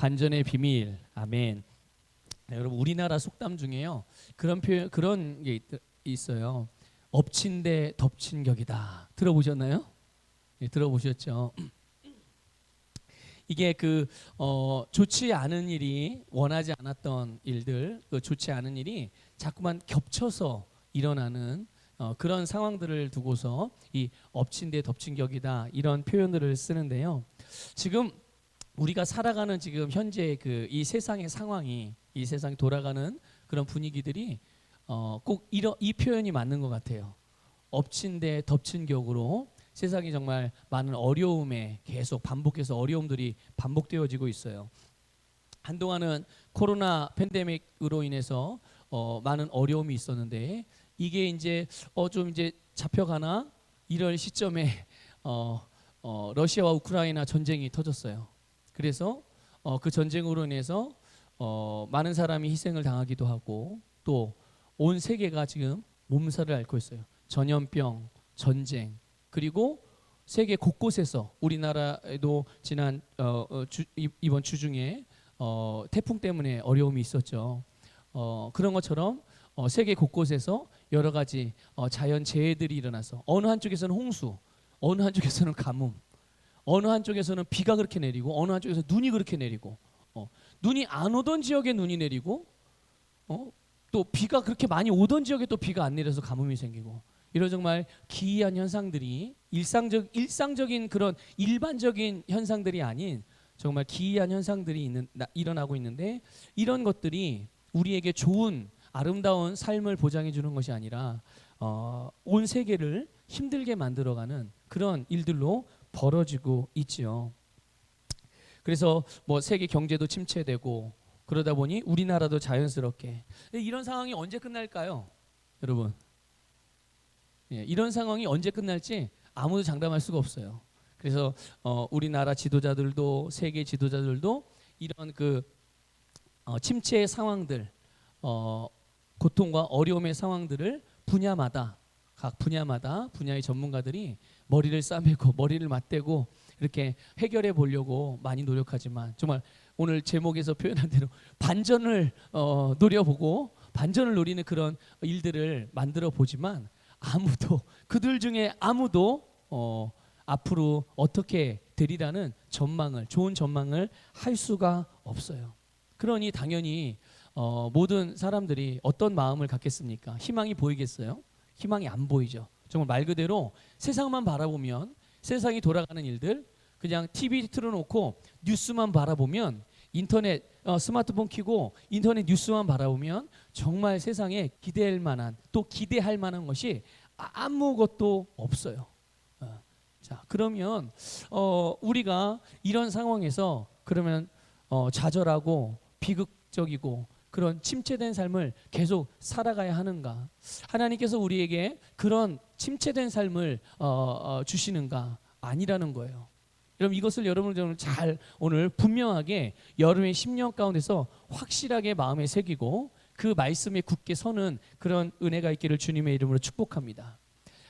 반전의 비밀. 아멘. 네, 여러분 우리나라 속담 중에요. 그런 표현 그런 게 있어요. 엎친 데 덮친 격이다. 들어보셨나요? 네, 들어보셨죠? 이게 좋지 않은 일이 원하지 않았던 일들, 그 좋지 않은 일이 자꾸만 겹쳐서 일어나는 그런 상황들을 두고서 이 엎친 데 덮친 격이다 이런 표현들을 쓰는데요. 지금 우리가 살아가는 지금 현재 이 세상의 상황이 이 세상이 돌아가는 그런 분위기들이 꼭 이 표현이 맞는 것 같아요. 엎친 데 덮친 격으로 세상이 정말 많은 어려움에 계속 반복해서 어려움들이 반복되어지고 있어요. 한동안은 코로나 팬데믹으로 인해서 많은 어려움이 있었는데 이게 이제 좀 이제 잡혀가나 이럴 시점에 러시아와 우크라이나 전쟁이 터졌어요. 그래서 그 전쟁으로 인해서 많은 사람이 희생을 당하기도 하고 또 온 세계가 지금 몸살을 앓고 있어요. 전염병, 전쟁, 그리고 세계 곳곳에서 우리나라에도 지난 이번 주 중에 태풍 때문에 어려움이 있었죠. 그런 것처럼 세계 곳곳에서 여러 가지 자연 재해들이 일어나서 어느 한쪽에서는 홍수, 어느 한쪽에서는 가뭄, 어느 한쪽에서는 비가 그렇게 내리고 어느 한쪽에서 눈이 그렇게 내리고 눈이 안 오던 지역에 눈이 내리고 또 비가 그렇게 많이 오던 지역에 또 비가 안 내려서 가뭄이 생기고 이런 정말 기이한 현상들이 일상적인 그런 일반적인 현상들이 아닌 정말 기이한 현상들이 일어나고 있는데 이런 것들이 우리에게 좋은 아름다운 삶을 보장해 주는 것이 아니라 온 세계를 힘들게 만들어가는 그런 일들로 벌어지고 있지요. 그래서 뭐 세계 경제도 침체되고 그러다 보니 우리나라도 자연스럽게 이런 상황이 언제 끝날까요, 여러분? 예, 이런 상황이 언제 끝날지 아무도 장담할 수가 없어요. 그래서 우리나라 지도자들도 세계 지도자들도 이런 침체의 상황들, 고통과 어려움의 상황들을 각 분야마다 분야의 전문가들이 머리를 싸매고 머리를 맞대고 이렇게 해결해 보려고 많이 노력하지만 정말 오늘 제목에서 표현한 대로 반전을 노려보고 반전을 노리는 그런 일들을 만들어 보지만 그들 중에 아무도 앞으로 어떻게 되리라는 좋은 전망을 할 수가 없어요. 그러니 당연히 모든 사람들이 어떤 마음을 갖겠습니까? 희망이 보이겠어요? 희망이 안 보이죠. 정말 말 그대로 세상만 바라보면 세상이 돌아가는 일들 그냥 TV 틀어놓고 뉴스만 바라보면 인터넷 스마트폰 켜고 인터넷 뉴스만 바라보면 정말 세상에 기대할 만한 것이 아무것도 없어요. 자, 그러면 우리가 이런 상황에서 그러면 좌절하고 비극적이고 그런 침체된 삶을 계속 살아가야 하는가? 하나님께서 우리에게 그런 침체된 삶을 주시는가? 아니라는 거예요. 여러분 이것을 여러분들 잘 오늘 분명하게 여름의 10년 가운데서 확실하게 마음에 새기고 그 말씀에 굳게 서는 그런 은혜가 있기를 주님의 이름으로 축복합니다.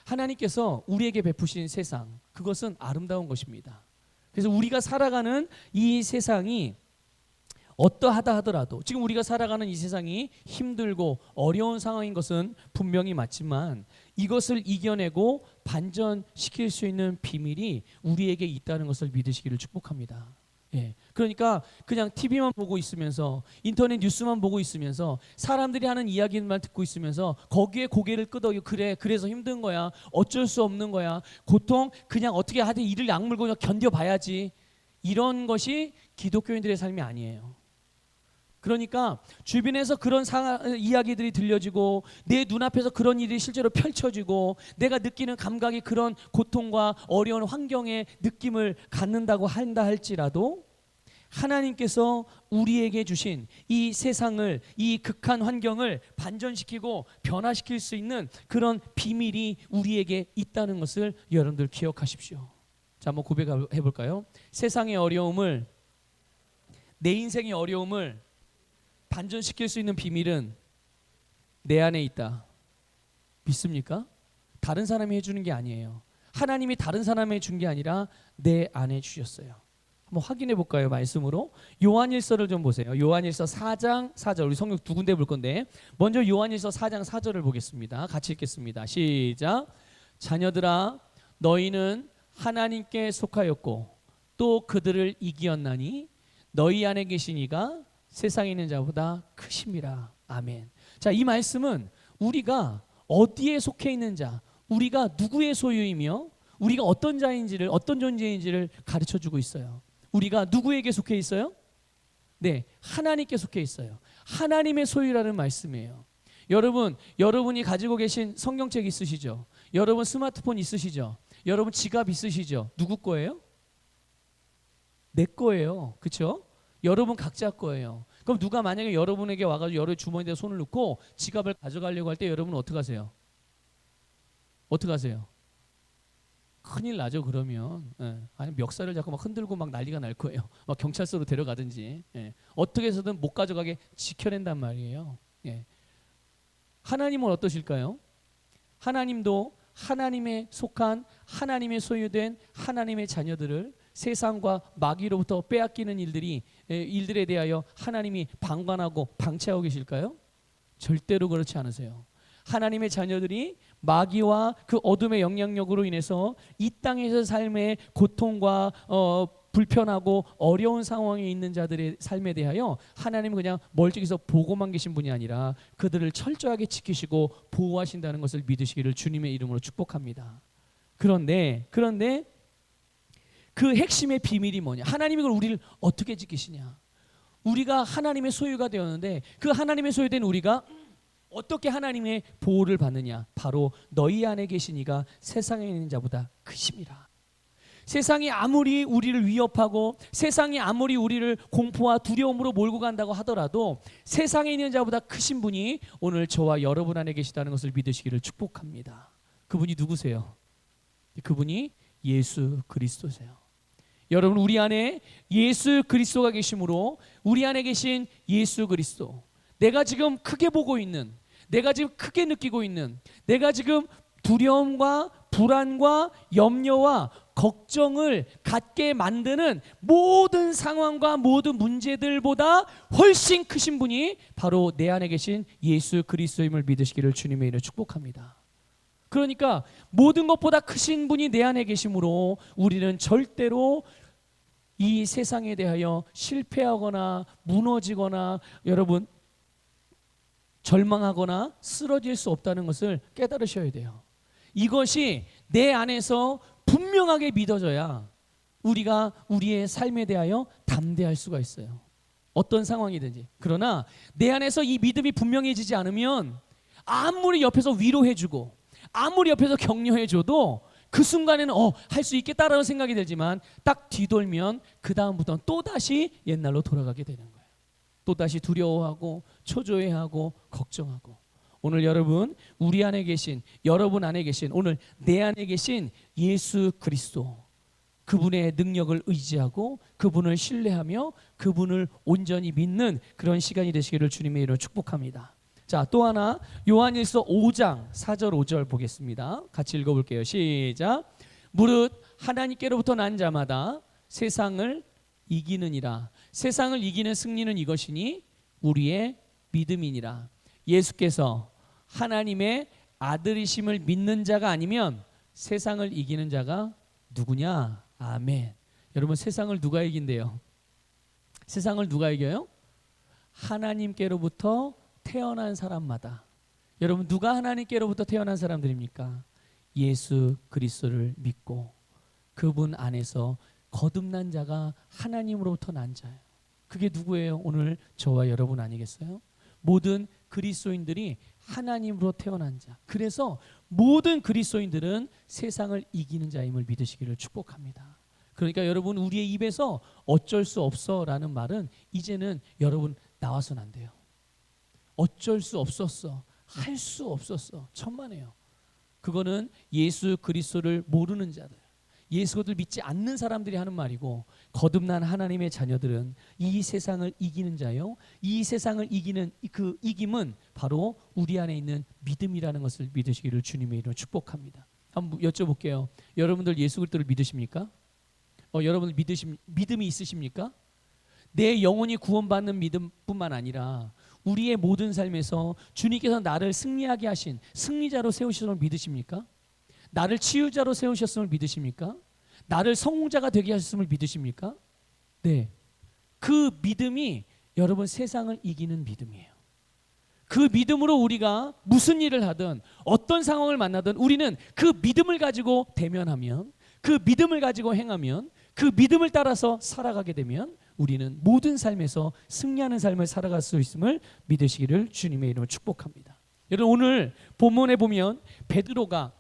하나님께서 우리에게 베푸신 세상 그것은 아름다운 것입니다. 그래서 우리가 살아가는 이 세상이 어떠하다 하더라도 지금 우리가 살아가는 이 세상이 힘들고 어려운 상황인 것은 분명히 맞지만 이것을 이겨내고 반전시킬 수 있는 비밀이 우리에게 있다는 것을 믿으시기를 축복합니다. 예, 그러니까 그냥 TV만 보고 있으면서 인터넷 뉴스만 보고 있으면서 사람들이 하는 이야기만 듣고 있으면서 거기에 고개를 끄덕이고 그래서 힘든 거야 어쩔 수 없는 거야 고통 그냥 어떻게 하든 이를 악물고 그냥 견뎌봐야지 이런 것이 기독교인들의 삶이 아니에요. 그러니까 주변에서 그런 이야기들이 들려지고 내 눈앞에서 그런 일이 실제로 펼쳐지고 내가 느끼는 감각이 그런 고통과 어려운 환경의 느낌을 갖는다고 한다 할지라도 하나님께서 우리에게 주신 이 세상을 이 극한 환경을 반전시키고 변화시킬 수 있는 그런 비밀이 우리에게 있다는 것을 여러분들 기억하십시오. 자, 한번 고백해 볼까요? 세상의 어려움을 내 인생의 어려움을 반전시킬 수 있는 비밀은 내 안에 있다. 믿습니까? 다른 사람이 해주는 게 아니에요. 하나님이 다른 사람에게 준 게 아니라 내 안에 주셨어요. 한번 확인해 볼까요? 말씀으로 요한일서를 좀 보세요. 요한일서 4장 4절. 우리 성경 두 군데 볼 건데 먼저 요한일서 4장 4절을 보겠습니다. 같이 읽겠습니다. 시작. 자녀들아 너희는 하나님께 속하였고 또 그들을 이기었나니 너희 안에 계신 이가 세상에 있는 자보다 크심이라. 아멘. 자, 이 말씀은 우리가 어디에 속해 있는 자, 우리가 누구의 소유이며 우리가 어떤 자인지를, 어떤 존재인지를 가르쳐 주고 있어요. 우리가 누구에게 속해 있어요? 네, 하나님께 속해 있어요. 하나님의 소유라는 말씀이에요. 여러분, 여러분이 가지고 계신 성경책 있으시죠? 여러분 스마트폰 있으시죠? 여러분 지갑 있으시죠? 누구 거예요? 내 거예요. 그렇죠? 여러분 각자 거예요. 그럼 누가 만약에 여러분에게 와가지고 여러분 주머니에 손을 넣고 지갑을 가져가려고 할 때 여러분은 어떻게 하세요? 어떻게 하세요? 큰일 나죠. 그러면 아니 멱살을 잡고 막 흔들고 막 난리가 날 거예요. 막 경찰서로 데려가든지 어떻게 해서든 못 가져가게 지켜낸단 말이에요. 하나님은 어떠실까요? 하나님도 하나님의 속한 하나님의 소유된 하나님의 자녀들을 세상과 마귀로부터 빼앗기는 일들에 대하여 하나님이 방관하고 방치하고 계실까요? 절대로 그렇지 않으세요. 하나님의 자녀들이 마귀와 그 어둠의 영향력으로 인해서 이 땅에서 삶의 고통과 불편하고 어려운 상황에 있는 자들의 삶에 대하여 하나님은 그냥 멀찍이서 보고만 계신 분이 아니라 그들을 철저하게 지키시고 보호하신다는 것을 믿으시기를 주님의 이름으로 축복합니다. 그런데 그 핵심의 비밀이 뭐냐? 하나님이 그걸 우리를 어떻게 지키시냐? 우리가 하나님의 소유가 되었는데 그 하나님의 소유된 우리가 어떻게 하나님의 보호를 받느냐? 바로 너희 안에 계신 이가 세상에 있는 자보다 크심이라. 세상이 아무리 우리를 위협하고 세상이 아무리 우리를 공포와 두려움으로 몰고 간다고 하더라도 세상에 있는 자보다 크신 분이 오늘 저와 여러분 안에 계시다는 것을 믿으시기를 축복합니다. 그분이 누구세요? 그분이 예수 그리스도세요. 여러분, 우리 안에 예수 그리스도가 계심으로 우리 안에 계신 예수 그리스도, 내가 지금 크게 보고 있는, 내가 지금 크게 느끼고 있는, 내가 지금 두려움과 불안과 염려와 걱정을 갖게 만드는 모든 상황과 모든 문제들보다 훨씬 크신 분이 바로 내 안에 계신 예수 그리스도임을 믿으시기를 주님의 이름으로 축복합니다. 그러니까 모든 것보다 크신 분이 내 안에 계심으로 우리는 절대로 이 세상에 대하여 실패하거나 무너지거나 여러분 절망하거나 쓰러질 수 없다는 것을 깨달으셔야 돼요. 이것이 내 안에서 분명하게 믿어져야 우리가 우리의 삶에 대하여 담대할 수가 있어요. 어떤 상황이든지. 그러나 내 안에서 이 믿음이 분명해지지 않으면 아무리 옆에서 위로해주고 아무리 옆에서 격려해줘도 그 순간에는 할 수 있겠다라는 생각이 들지만 딱 뒤돌면 그 다음부터는 또다시 옛날로 돌아가게 되는 거예요. 또다시 두려워하고 초조해하고 걱정하고. 오늘 여러분, 우리 안에 계신, 여러분 안에 계신, 오늘 내 안에 계신 예수 그리스도, 그분의 능력을 의지하고 그분을 신뢰하며 그분을 온전히 믿는 그런 시간이 되시기를 주님의 이름으로 축복합니다. 자, 또 하나 요한일서 5장 4절 5절 보겠습니다. 같이 읽어볼게요. 시작. 무릇 하나님께로부터 난 자마다 세상을 이기느니라. 세상을 이기는 승리는 이것이니 우리의 믿음이니라. 예수께서 하나님의 아들이심을 믿는 자가 아니면 세상을 이기는 자가 누구냐? 아멘. 여러분, 세상을 누가 이긴대요? 세상을 누가 이겨요? 하나님께로부터 태어난 사람마다. 여러분, 누가 하나님께로부터 태어난 사람들입니까? 예수 그리스도를 믿고 그분 안에서 거듭난 자가 하나님으로부터 난 자예요. 그게 누구예요? 오늘 저와 여러분 아니겠어요? 모든 그리스도인들이 하나님으로 태어난 자. 그래서 모든 그리스도인들은 세상을 이기는 자임을 믿으시기를 축복합니다. 그러니까 여러분, 우리의 입에서 어쩔 수 없어라는 말은 이제는 여러분 나와서는 안 돼요. 어쩔 수 없었어, 할 수 없었어, 천만에요. 그거는 예수 그리스도를 모르는 자들, 예수를 믿지 않는 사람들이 하는 말이고, 거듭난 하나님의 자녀들은 이 세상을 이기는 자요, 이 세상을 이기는 그 이김은 바로 우리 안에 있는 믿음이라는 것을 믿으시기를 주님의 이름으로 축복합니다. 한번 여쭤볼게요. 여러분들 예수 그리스도를 믿으십니까? 여러분 믿음이 있으십니까? 내 영혼이 구원받는 믿음뿐만 아니라 우리의 모든 삶에서 주님께서 나를 승리하게 하신 승리자로 세우셨음을 믿으십니까? 나를 치유자로 세우셨음을 믿으십니까? 나를 성공자가 되게 하셨음을 믿으십니까? 네. 그 믿음이 여러분 세상을 이기는 믿음이에요. 그 믿음으로 우리가 무슨 일을 하든 어떤 상황을 만나든 우리는 그 믿음을 가지고 대면하면, 그 믿음을 가지고 행하면, 그 믿음을 따라서 살아가게 되면 우리는 모든 삶에서 승리하는 삶을 살아갈 수 있음을 믿으시기를 주님의 이름으로 축복합니다. 여러분, 오늘 본문에 보면 베드로가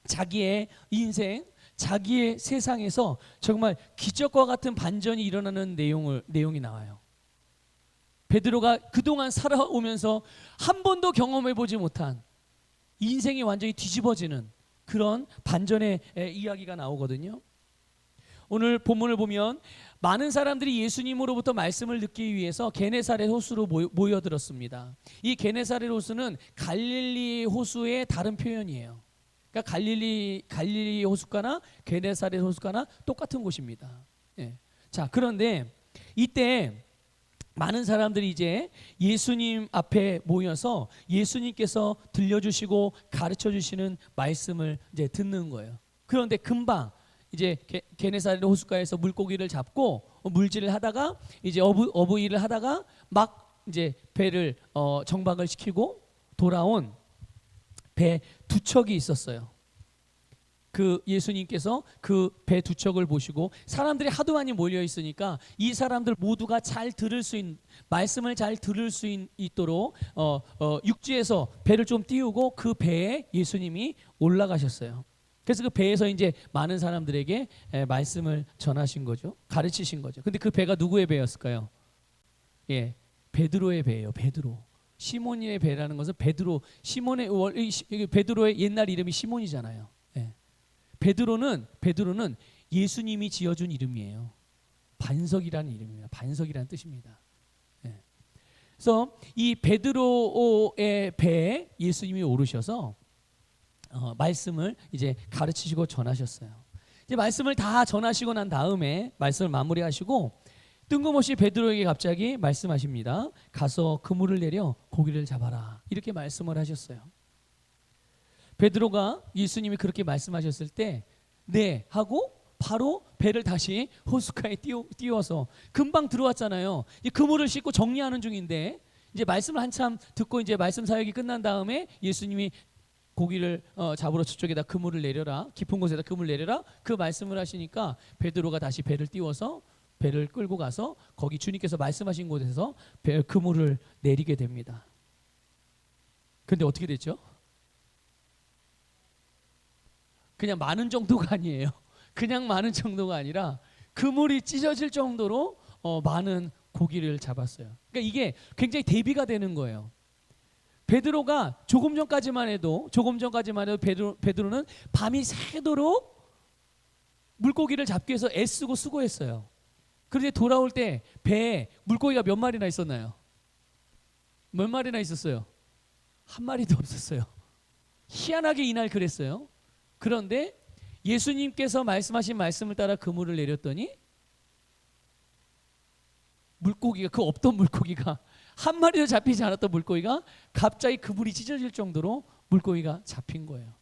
자기의 인생, 자기의 세상에서 정말 기적과 같은 반전이 일어나는 내용이 나와요. 베드로가 그동안 살아오면서 한 번도 경험해보지 못한 인생이 완전히 뒤집어지는 그런 반전의 이야기가 나오거든요. 오늘 본문을 보면 많은 사람들이 예수님으로부터 말씀을 듣기 위해서 게네사렛 호수로 모여들었습니다. 이 게네사렛 호수는 갈릴리 호수의 다른 표현이에요. 그러니까 갈릴리 호숫가나 게네사렛 호숫가나 똑같은 곳입니다. 예. 자, 그런데 이때 많은 사람들이 이제 예수님 앞에 모여서 예수님께서 들려주시고 가르쳐 주시는 말씀을 이제 듣는 거예요. 그런데 금방 이제 게네사렛 호숫가에서 물고기를 잡고 물질을 하다가 이제 어부일을 하다가 막 이제 배를 정박을 시키고 돌아온 배 두 척이 있었어요. 그 예수님께서 그 배 두 척을 보시고 사람들이 하도 많이 몰려 있으니까 이 사람들 모두가 잘 들을 수 있는 말씀을 잘 들을 수 있도록 육지에서 배를 좀 띄우고 그 배에 예수님이 올라가셨어요. 그래서 그 배에서 이제 많은 사람들에게 말씀을 전하신 거죠. 가르치신 거죠. 근데 그 배가 누구의 배였을까요? 예, 베드로의 배예요. 베드로. 시몬의 배라는 것은 베드로, 베드로의 옛날 이름이 시몬이잖아요. 예. 베드로는 예수님이 지어준 이름이에요. 반석이라는 이름입니다. 반석이라는 뜻입니다. 예. 그래서 이 베드로의 배에 예수님이 오르셔서 말씀을 이제 가르치시고 전하셨어요. 이제 말씀을 다 전하시고 난 다음에 말씀을 마무리하시고 뜬금없이 베드로에게 갑자기 말씀하십니다. 가서 그물을 내려 고기를 잡아라. 이렇게 말씀을 하셨어요. 베드로가 예수님이 그렇게 말씀하셨을 때 네 하고 바로 배를 다시 호숫가에 띄워서 금방 들어왔잖아요. 이제 그물을 싣고 정리하는 중인데 이제 말씀을 한참 듣고 이제 말씀 사역이 끝난 다음에 예수님이 고기를 잡으러 저쪽에다 그물을 내려라, 깊은 곳에다 그물을 내려라, 그 말씀을 하시니까 베드로가 다시 배를 띄워서 배를 끌고 가서 거기 주님께서 말씀하신 곳에서 그물을 내리게 됩니다. 근데 어떻게 됐죠? 그냥 많은 정도가 아니에요. 그냥 많은 정도가 아니라 그물이 찢어질 정도로 많은 고기를 잡았어요. 그러니까 이게 굉장히 대비가 되는 거예요. 베드로가 조금 전까지만 해도 베드로는 밤이 새도록 물고기를 잡기 위해서 애쓰고 수고했어요. 그런데 돌아올 때 배에 물고기가 몇 마리나 있었나요? 몇 마리나 있었어요? 한 마리도 없었어요. 희한하게 이날 그랬어요. 그런데 예수님께서 말씀하신 말씀을 따라 그물을 내렸더니 물고기가, 그 없던 물고기가, 한 마리도 잡히지 않았던 물고기가 갑자기 그물이 찢어질 정도로 물고기가 잡힌 거예요.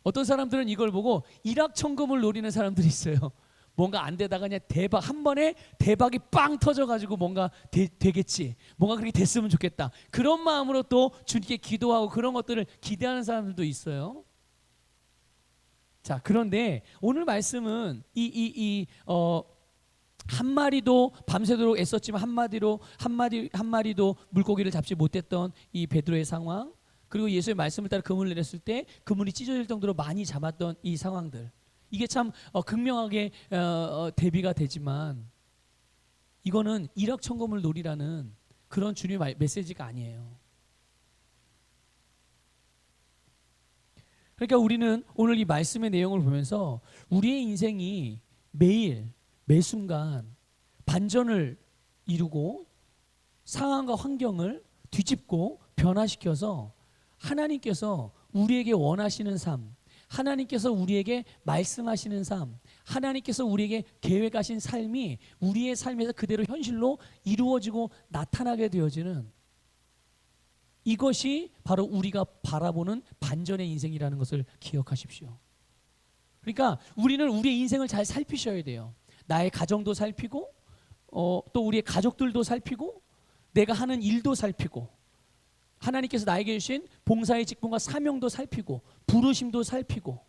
어떤 사람들은 이걸 보고 일확천금을 노리는 사람들이 있어요. 뭔가 안 되다가 그냥 한 번에 대박이 빵 터져가지고 뭔가 되겠지, 뭔가 그렇게 됐으면 좋겠다, 그런 마음으로 또 주님께 기도하고 그런 것들을 기대하는 사람들도 있어요. 자, 그런데 오늘 말씀은 한 마리도 밤새도록 애썼지만 한 마리도 물고기를 잡지 못했던 이 베드로의 상황, 그리고 예수의 말씀을 따라 그물을 내렸을 때 그물이 찢어질 정도로 많이 잡았던 이 상황들, 이게 참 극명하게 대비가 되지만 이거는 일확천금을 노리라는 그런 주님의 메시지가 아니에요. 그러니까 우리는 오늘 이 말씀의 내용을 보면서 우리의 인생이 매일 매순간 반전을 이루고 상황과 환경을 뒤집고 변화시켜서 하나님께서 우리에게 원하시는 삶, 하나님께서 우리에게 말씀하시는 삶, 하나님께서 우리에게 계획하신 삶이 우리의 삶에서 그대로 현실로 이루어지고 나타나게 되어지는, 이것이 바로 우리가 바라보는 반전의 인생이라는 것을 기억하십시오. 그러니까 우리는 우리의 인생을 잘 살피셔야 돼요. 나의 가정도 살피고 또 우리의 가족들도 살피고 내가 하는 일도 살피고 하나님께서 나에게 주신 봉사의 직분과 사명도 살피고 부르심도 살피고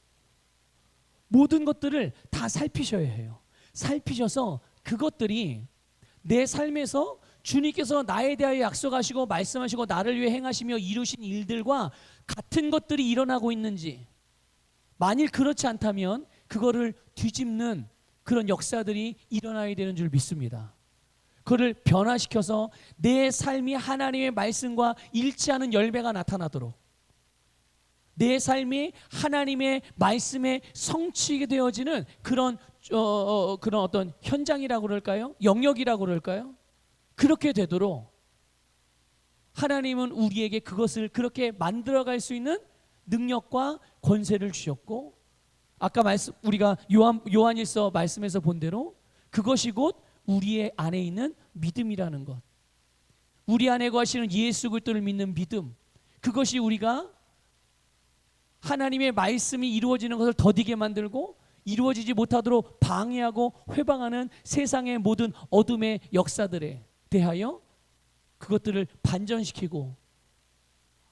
모든 것들을 다 살피셔야 해요. 살피셔서 그것들이 내 삶에서 주님께서 나에 대하여 약속하시고 말씀하시고 나를 위해 행하시며 이루신 일들과 같은 것들이 일어나고 있는지, 만일 그렇지 않다면 그거를 뒤집는 그런 역사들이 일어나야 되는 줄 믿습니다. 그거를 변화시켜서 내 삶이 하나님의 말씀과 일치하는 열매가 나타나도록, 내 삶이 하나님의 말씀에 성취게 되어지는 그런 어떤 현장이라고 그럴까요? 영역이라고 그럴까요? 그렇게 되도록 하나님은 우리에게 그것을 그렇게 만들어갈 수 있는 능력과 권세를 주셨고, 아까 우리가 요한일서 말씀에서 본 대로 그것이 곧 우리의 안에 있는 믿음이라는 것, 우리 안에 거하시는 예수 그리스도를 믿는 믿음, 그것이 우리가 하나님의 말씀이 이루어지는 것을 더디게 만들고 이루어지지 못하도록 방해하고 회방하는 세상의 모든 어둠의 역사들에 대하여 그것들을 반전시키고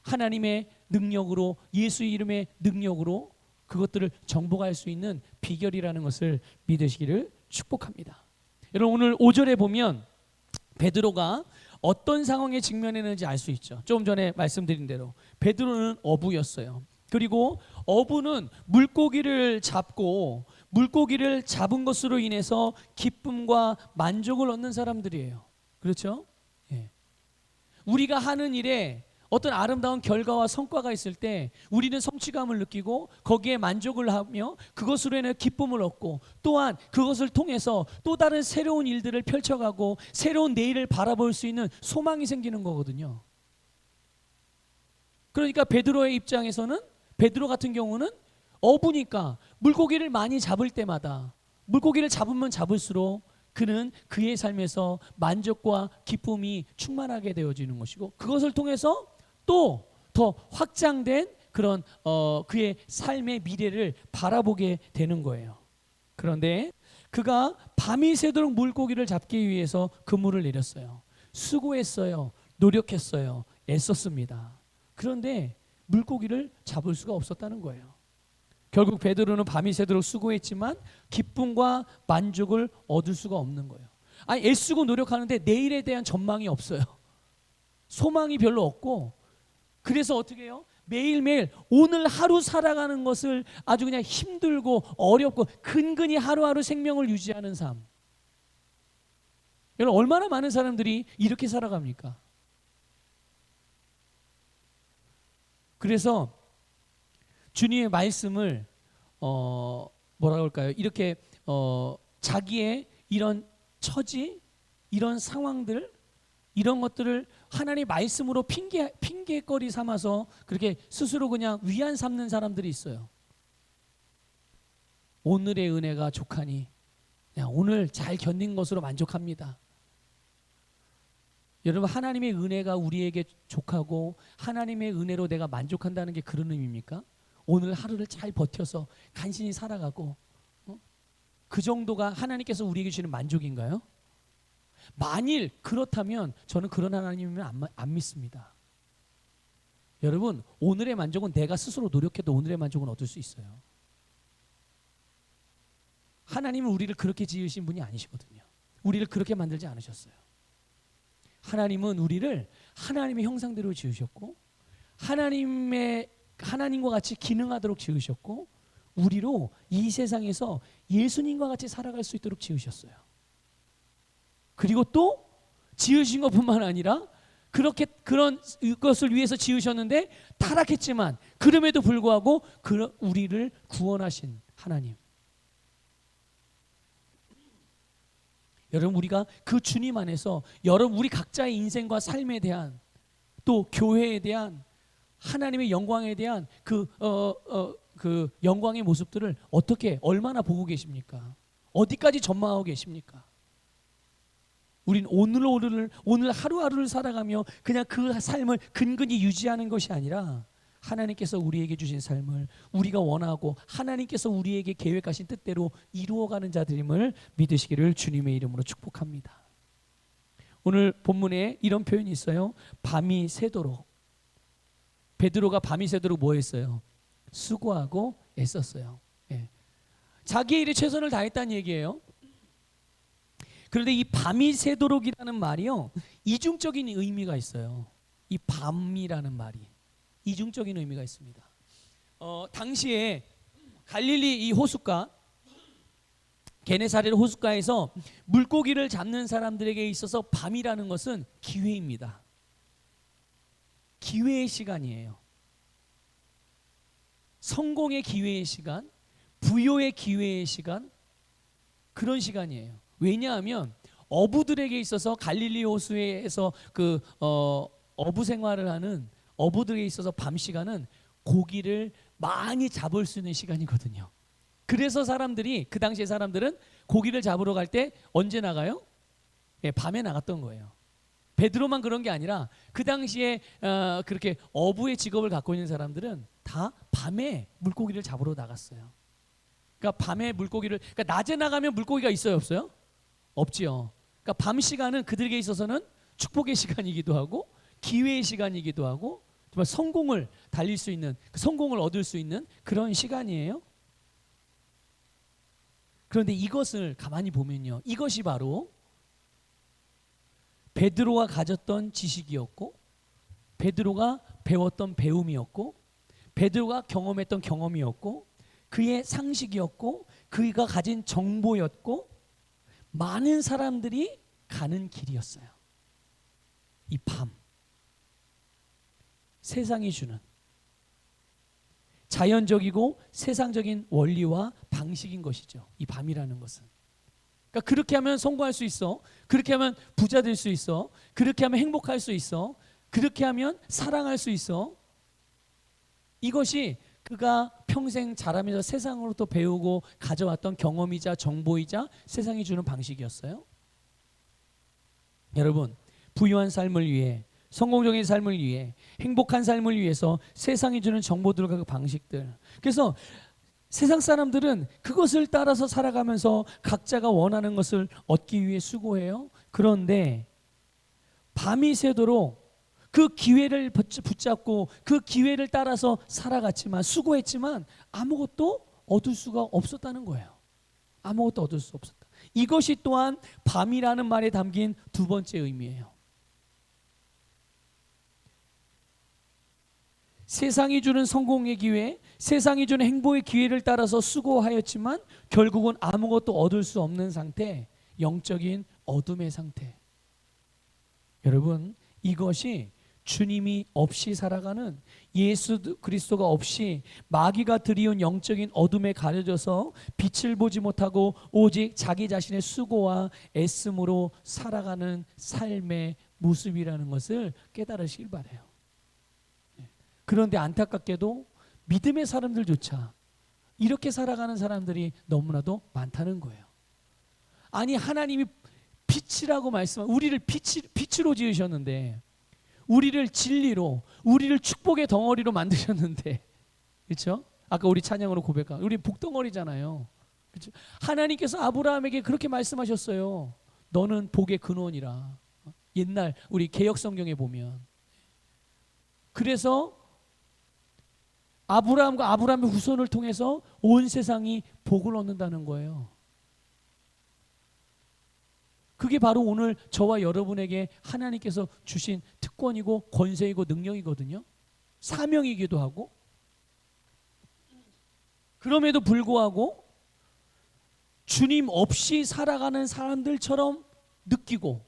하나님의 능력으로, 예수의 이름의 능력으로 그것들을 정복할 수 있는 비결이라는 것을 믿으시기를 축복합니다. 여러분, 오늘 5절에 보면 베드로가 어떤 상황에 직면했는지 알 수 있죠. 조금 전에 말씀드린 대로 베드로는 어부였어요. 그리고 어부는 물고기를 잡고 물고기를 잡은 것으로 인해서 기쁨과 만족을 얻는 사람들이에요. 그렇죠? 예. 우리가 하는 일에 어떤 아름다운 결과와 성과가 있을 때 우리는 성취감을 느끼고 거기에 만족을 하며 그것으로 인해 기쁨을 얻고, 또한 그것을 통해서 또 다른 새로운 일들을 펼쳐가고 새로운 내일을 바라볼 수 있는 소망이 생기는 거거든요. 그러니까 베드로의 입장에서는, 베드로 같은 경우는 어부니까 물고기를 많이 잡을 때마다, 물고기를 잡으면 잡을수록 그는 그의 삶에서 만족과 기쁨이 충만하게 되어지는 것이고, 그것을 통해서 또 더 확장된 그런 그의 삶의 미래를 바라보게 되는 거예요. 그런데 그가 밤이 새도록 물고기를 잡기 위해서 그물을 내렸어요. 수고했어요. 노력했어요. 애썼습니다. 그런데 물고기를 잡을 수가 없었다는 거예요. 결국 베드로는 밤이 새도록 수고했지만 기쁨과 만족을 얻을 수가 없는 거예요. 아니, 애쓰고 노력하는데 내일에 대한 전망이 없어요. 소망이 별로 없고, 그래서 어떻게 해요? 매일매일 오늘 하루 살아가는 것을 아주 그냥 힘들고 어렵고 근근히 하루하루 생명을 유지하는 삶. 여러분, 얼마나 많은 사람들이 이렇게 살아갑니까? 그래서 주님의 말씀을 뭐라 그럴까요? 이렇게 자기의 이런 처지, 이런 상황들, 이런 것들을 하나님의 말씀으로 핑계거리 삼아서 그렇게 스스로 그냥 위안 삼는 사람들이 있어요. 오늘의 은혜가 족하니 그냥 오늘 잘 견딘 것으로 만족합니다. 여러분, 하나님의 은혜가 우리에게 족하고 하나님의 은혜로 내가 만족한다는 게 그런 의미입니까? 오늘 하루를 잘 버텨서 간신히 살아가고 그 정도가 하나님께서 우리에게 주시는 만족인가요? 만일 그렇다면 저는 그런 하나님이면 안 믿습니다. 여러분, 오늘의 만족은 내가 스스로 노력해도 오늘의 만족은 얻을 수 있어요. 하나님은 우리를 그렇게 지으신 분이 아니시거든요. 우리를 그렇게 만들지 않으셨어요. 하나님은 우리를 하나님의 형상대로 지으셨고 하나님과 같이 기능하도록 지으셨고, 우리로 이 세상에서 예수님과 같이 살아갈 수 있도록 지으셨어요. 그리고 또 지으신 것뿐만 아니라 그렇게 그런 것을 위해서 지으셨는데 타락했지만 그럼에도 불구하고 우리를 구원하신 하나님. 여러분, 우리가 그 주님 안에서 여러분 우리 각자의 인생과 삶에 대한, 또 교회에 대한, 하나님의 영광에 대한 그 그 영광의 모습들을 어떻게 얼마나 보고 계십니까? 어디까지 전망하고 계십니까? 우린 오늘 하루하루를 살아가며 그냥 그 삶을 근근히 유지하는 것이 아니라 하나님께서 우리에게 주신 삶을 우리가 원하고 하나님께서 우리에게 계획하신 뜻대로 이루어가는 자들임을 믿으시기를 주님의 이름으로 축복합니다. 오늘 본문에 이런 표현이 있어요. 밤이 새도록. 베드로가 밤이 새도록 뭐 했어요? 수고하고 애썼어요. 예. 자기의 일에 최선을 다했다는 얘기예요. 그런데 이 밤이 새도록이라는 말이요, 이중적인 의미가 있어요. 이 밤이라는 말이 이중적인 의미가 있습니다. 당시에 갈릴리 이 호숫가, 게네사렛 호숫가에서 물고기를 잡는 사람들에게 있어서 밤이라는 것은 기회입니다. 기회의 시간이에요. 성공의 기회의 시간, 부요의 기회의 시간, 그런 시간이에요. 왜냐하면 어부들에게 있어서 갈릴리 호수에서 어부 생활을 하는 어부들에게 있어서 밤 시간은 고기를 많이 잡을 수 있는 시간이거든요. 그래서 사람들이, 그 당시에 사람들은 고기를 잡으러 갈 때 언제 나가요? 예, 밤에 나갔던 거예요. 베드로만 그런 게 아니라 그 당시에 그렇게 어부의 직업을 갖고 있는 사람들은 다 밤에 물고기를 잡으러 나갔어요. 그러니까 밤에 물고기를, 그러니까 낮에 나가면 물고기가 있어요, 없어요? 없지요. 그러니까 밤 시간은 그들에게 있어서는 축복의 시간이기도 하고 기회의 시간이기도 하고 정말 성공을 달릴 수 있는, 성공을 얻을 수 있는 그런 시간이에요. 그런데 이것을 가만히 보면요, 이것이 바로 베드로가 가졌던 지식이었고 베드로가 배웠던 배움이었고 베드로가 경험했던 경험이었고 그의 상식이었고 그가 가진 정보였고 많은 사람들이 가는 길이었어요. 이 밤, 세상이 주는 자연적이고 세상적인 원리와 방식인 것이죠. 이 밤이라는 것은. 그러니까 그렇게 하면 성공할 수 있어, 그렇게 하면 부자 될 수 있어, 그렇게 하면 행복할 수 있어, 그렇게 하면 사랑할 수 있어. 이것이 그가 평생 자라면서 세상으로부터 배우고 가져왔던 경험이자 정보이자 세상이 주는 방식이었어요. 여러분, 부유한 삶을 위해, 성공적인 삶을 위해, 행복한 삶을 위해서 세상이 주는 정보들과 그 방식들, 그래서 세상 사람들은 그것을 따라서 살아가면서 각자가 원하는 것을 얻기 위해 수고해요. 그런데 밤이 새도록 그 기회를 붙잡고 그 기회를 따라서 살아갔지만, 수고했지만 아무것도 얻을 수가 없었다는 거예요. 아무것도 얻을 수 없었다. 이것이 또한 밤이라는 말에 담긴 두 번째 의미예요. 세상이 주는 성공의 기회, 세상이 주는 행복의 기회를 따라서 수고하였지만 결국은 아무것도 얻을 수 없는 상태, 영적인 어둠의 상태. 여러분, 이것이 주님이 없이 살아가는, 예수 그리스도가 없이 마귀가 들이운 영적인 어둠에 가려져서 빛을 보지 못하고 오직 자기 자신의 수고와 애씀으로 살아가는 삶의 모습이라는 것을 깨달으시길 바라요. 그런데 안타깝게도 믿음의 사람들조차 이렇게 살아가는 사람들이 너무나도 많다는 거예요. 아니, 하나님이 빛이라고 말씀하고 우리를 빛으로 지으셨는데, 우리를 진리로, 우리를 축복의 덩어리로 만드셨는데, 그렇죠? 아까 우리 찬양으로 고백한 우리 복덩어리잖아요. 그렇죠? 하나님께서 아브라함에게 그렇게 말씀하셨어요. 너는 복의 근원이라. 옛날 우리 개역 성경에 보면, 그래서 아브라함과 아브라함의 후손을 통해서 온 세상이 복을 얻는다는 거예요. 그게 바로 오늘 저와 여러분에게 하나님께서 주신 특권이고 권세이고 능력이거든요. 사명이기도 하고. 그럼에도 불구하고 주님 없이 살아가는 사람들처럼 느끼고,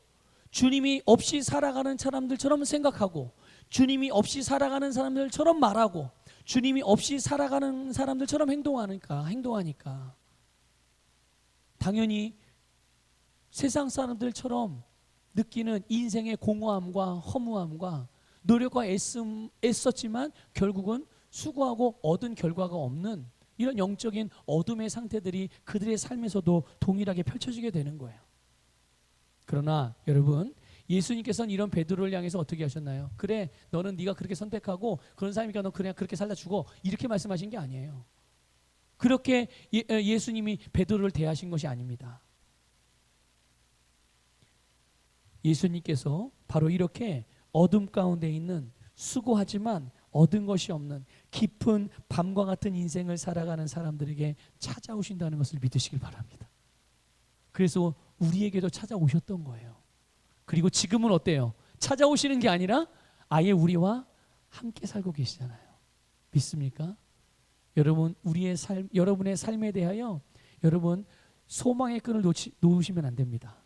주님이 없이 살아가는 사람들처럼 생각하고, 주님이 없이 살아가는 사람들처럼 말하고, 주님이 없이 살아가는 사람들처럼 행동하니까 당연히 세상 사람들처럼 느끼는 인생의 공허함과 허무함과 노력과 애썼지만 결국은 수고하고 얻은 결과가 없는 이런 영적인 어둠의 상태들이 그들의 삶에서도 동일하게 펼쳐지게 되는 거예요. 그러나 여러분, 예수님께서는 이런 베드로를 향해서 어떻게 하셨나요? 그래, 너는 네가 그렇게 선택하고 그런 사람이니까 너 그냥 그렇게 살다 죽어, 이렇게 말씀하신 게 아니에요. 그렇게 예수님이 베드로를 대하신 것이 아닙니다. 예수님께서 바로 이렇게 어둠 가운데 있는 수고하지만 얻은 것이 없는 깊은 밤과 같은 인생을 살아가는 사람들에게 찾아오신다는 것을 믿으시길 바랍니다. 그래서 우리에게도 찾아오셨던 거예요. 그리고 지금은 어때요? 찾아오시는 게 아니라 아예 우리와 함께 살고 계시잖아요. 믿습니까? 여러분, 여러분의 삶에 대하여 여러분 소망의 끈을 놓으시면 안 됩니다.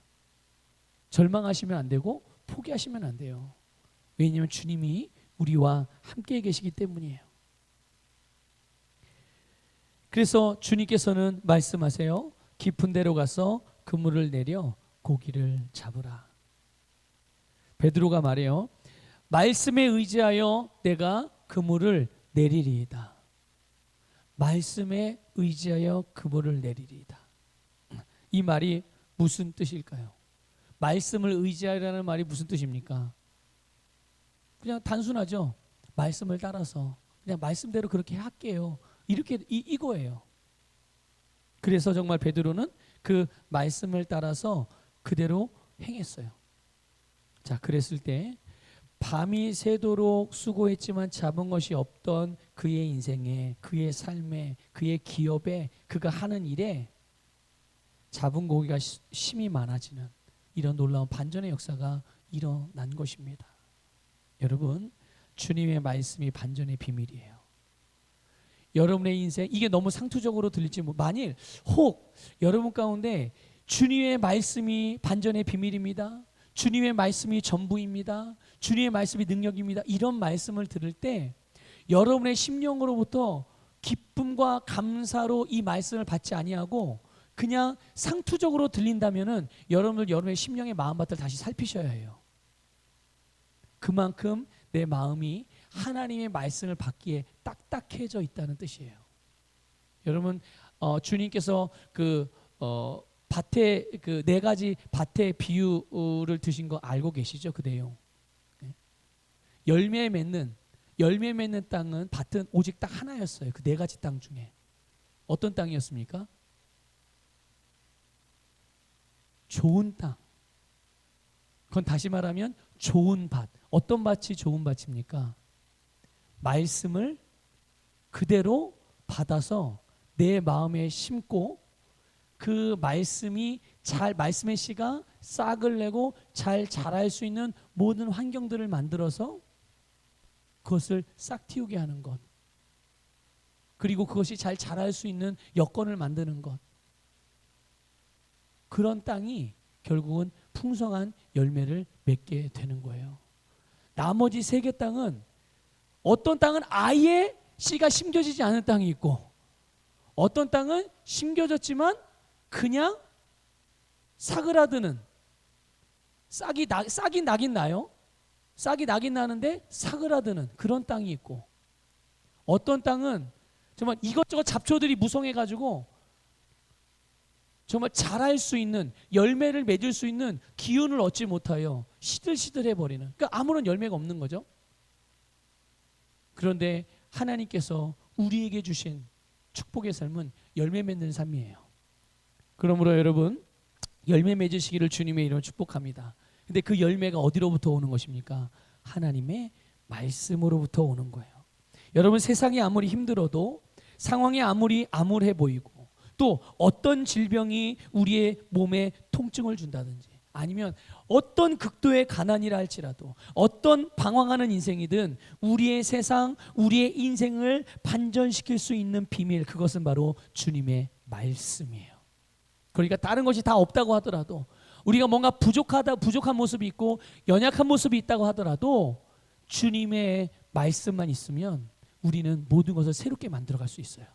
절망하시면 안 되고 포기하시면 안 돼요. 왜냐하면 주님이 우리와 함께 계시기 때문이에요. 그래서 주님께서는 말씀하세요. 깊은 데로 가서 그물을 내려 고기를 잡으라. 베드로가 말해요. 말씀에 의지하여 내가 그물을 내리리이다. 말씀에 의지하여 그물을 내리리이다. 이 말이 무슨 뜻일까요? 말씀을 의지하라는 말이 무슨 뜻입니까? 그냥 단순하죠. 말씀을 따라서 그냥 말씀대로 그렇게 할게요. 이렇게 이거예요. 그래서 정말 베드로는 그 말씀을 따라서 그대로 행했어요. 자, 그랬을 때 밤이 새도록 수고했지만 잡은 것이 없던 그의 인생에, 그의 삶에, 그의 기업에, 그가 하는 일에 잡은 고기가 심이 많아지는 이런 놀라운 반전의 역사가 일어난 것입니다. 여러분, 주님의 말씀이 반전의 비밀이에요. 여러분의 인생, 이게 너무 상투적으로 들릴지 만일 혹 여러분 가운데 주님의 말씀이 반전의 비밀입니다. 주님의 말씀이 전부입니다. 주님의 말씀이 능력입니다. 이런 말씀을 들을 때 여러분의 심령으로부터 기쁨과 감사로 이 말씀을 받지 아니하고 그냥 상투적으로 들린다면은 여러분의 심령의 마음밭을 다시 살피셔야 해요. 그만큼 내 마음이 하나님의 말씀을 받기에 딱딱해져 있다는 뜻이에요. 여러분, 주님께서 밭에 그 네 가지 밭의 비유를 드신 거 알고 계시죠? 그 내용. 열매 맺는 땅은 밭은 오직 딱 하나였어요. 그 네 가지 땅 중에 어떤 땅이었습니까? 좋은 땅. 그건 다시 말하면 좋은 밭. 어떤 밭이 좋은 밭입니까? 말씀을 그대로 받아서 내 마음에 심고 그 말씀의 씨가 싹을 내고 잘 자랄 수 있는 모든 환경들을 만들어서 그것을 싹 틔우게 하는 것. 그리고 그것이 잘 자랄 수 있는 여건을 만드는 것. 그런 땅이 결국은 풍성한 열매를 맺게 되는 거예요. 나머지 세 개 땅은 어떤 땅은 아예 씨가 심겨지지 않은 땅이 있고 어떤 땅은 심겨졌지만 그냥 사그라드는 싹이 나긴 나요. 싹이 나긴 나는데 사그라드는 그런 땅이 있고 어떤 땅은 정말 이것저것 잡초들이 무성해가지고 정말 자랄 수 있는 열매를 맺을 수 있는 기운을 얻지 못하여 시들시들해 버리는, 그러니까 아무런 열매가 없는 거죠. 그런데 하나님께서 우리에게 주신 축복의 삶은 열매 맺는 삶이에요. 그러므로 여러분, 열매 맺으시기를 주님의 이름으로 축복합니다. 근데 그 열매가 어디로부터 오는 것입니까? 하나님의 말씀으로부터 오는 거예요. 여러분, 세상이 아무리 힘들어도, 상황이 아무리 암울해 보이고, 또 어떤 질병이 우리의 몸에 통증을 준다든지, 아니면 어떤 극도의 가난이라 할지라도, 어떤 방황하는 인생이든 우리의 세상, 우리의 인생을 반전시킬 수 있는 비밀, 그것은 바로 주님의 말씀이에요. 그러니까 다른 것이 다 없다고 하더라도, 우리가 뭔가 부족한 모습이 있고 연약한 모습이 있다고 하더라도 주님의 말씀만 있으면 우리는 모든 것을 새롭게 만들어갈 수 있어요.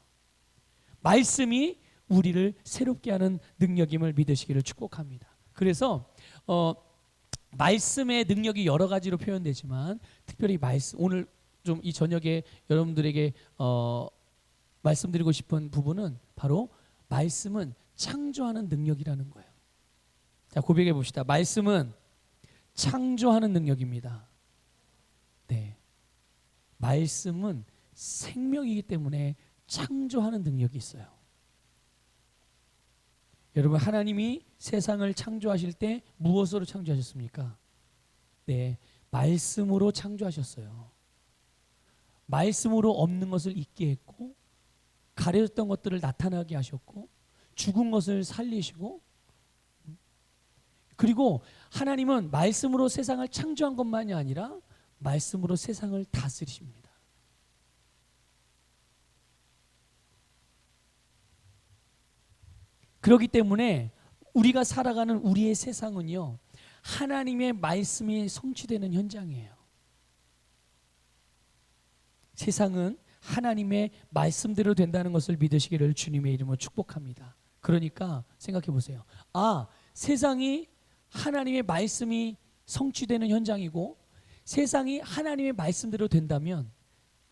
말씀이 우리를 새롭게 하는 능력임을 믿으시기를 축복합니다. 그래서 말씀의 능력이 여러 가지로 표현되지만 특별히 오늘 좀 이 저녁에 여러분들에게 말씀드리고 싶은 부분은 바로 말씀은 창조하는 능력이라는 거예요. 자, 고백해 봅시다. 말씀은 창조하는 능력입니다. 네, 말씀은 생명이기 때문에 창조하는 능력이 있어요. 여러분, 하나님이 세상을 창조하실 때 무엇으로 창조하셨습니까? 네, 말씀으로 창조하셨어요. 말씀으로 없는 것을 있게 했고, 가려졌던 것들을 나타나게 하셨고, 죽은 것을 살리시고, 그리고 하나님은 말씀으로 세상을 창조한 것만이 아니라 말씀으로 세상을 다스리십니다. 그렇기 때문에 우리가 살아가는 우리의 세상은요, 하나님의 말씀이 성취되는 현장이에요. 세상은 하나님의 말씀대로 된다는 것을 믿으시기를 주님의 이름으로 축복합니다. 그러니까 생각해 보세요. 아, 세상이 하나님의 말씀이 성취되는 현장이고 세상이 하나님의 말씀대로 된다면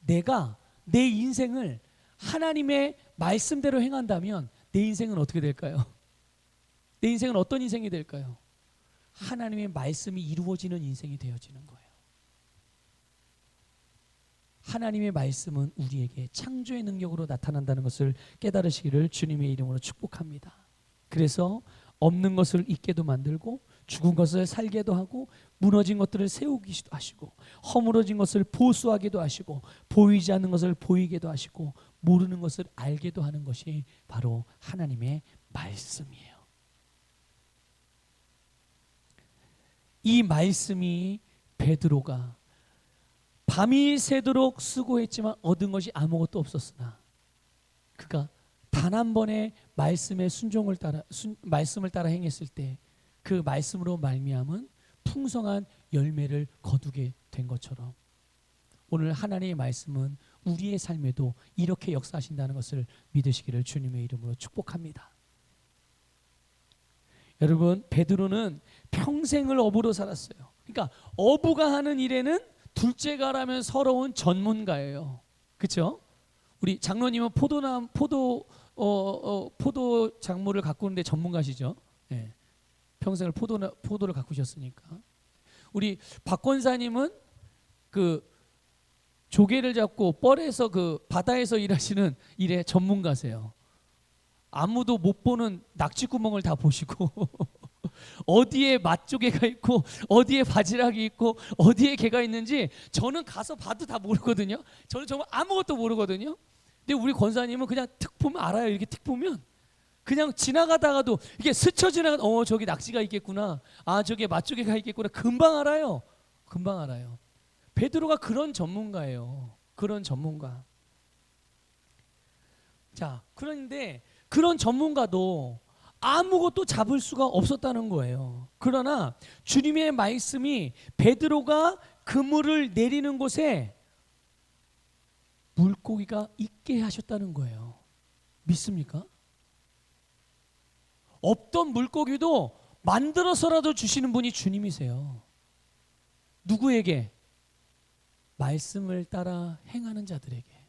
내가 내 인생을 하나님의 말씀대로 행한다면 내 인생은 어떻게 될까요? 내 인생은 어떤 인생이 될까요? 하나님의 말씀이 이루어지는 인생이 되어지는 거예요. 하나님의 말씀은 우리에게 창조의 능력으로 나타난다는 것을 깨달으시기를 주님의 이름으로 축복합니다. 그래서 없는 것을 있게도 만들고 죽은 것을 살게도 하고 무너진 것들을 세우기도 하시고 허물어진 것을 보수하게도 하시고 보이지 않는 것을 보이게도 하시고 모르는 것을 알게도 하는 것이 바로 하나님의 말씀이에요. 이 말씀이 베드로가 밤이 새도록 수고했지만 얻은 것이 아무것도 없었으나 그가 단 한 번의 말씀의 말씀을 따라 행했을 때 그 말씀으로 말미암은 풍성한 열매를 거두게 된 것처럼 오늘 하나님의 말씀은 우리의 삶에도 이렇게 역사하신다는 것을 믿으시기를 주님의 이름으로 축복합니다. 여러분, 베드로는 평생을 어부로 살았어요. 그러니까 어부가 하는 일에는 둘째가라면 서러운 전문가예요. 그렇죠? 우리 장로님은 포도 작물을 가꾸는데 전문가시죠. 네. 평생을 포도를 가꾸셨으니까. 우리 박 권사님은 그 조개를 잡고 뻘에서 그 바다에서 일하시는 일의 전문가세요. 아무도 못 보는 낙지구멍을 다 보시고 어디에 맛조개가 있고 어디에 바지락이 있고 어디에 개가 있는지 저는 가서 봐도 다 모르거든요. 저는 정말 아무것도 모르거든요. 근데 우리 권사님은 그냥 툭 보면 알아요. 이렇게 툭 보면 그냥 지나가다가도 이게 스쳐 지나가 저기 낙지가 있겠구나. 아, 저기 맛조개가 있겠구나. 금방 알아요. 금방 알아요. 베드로가 그런 전문가예요. 그런 전문가. 자, 그런데 그런 전문가도 아무것도 잡을 수가 없었다는 거예요. 그러나 주님의 말씀이 베드로가 그물을 내리는 곳에 물고기가 있게 하셨다는 거예요. 믿습니까? 없던 물고기도 만들어서라도 주시는 분이 주님이세요. 누구에게? 말씀을 따라 행하는 자들에게.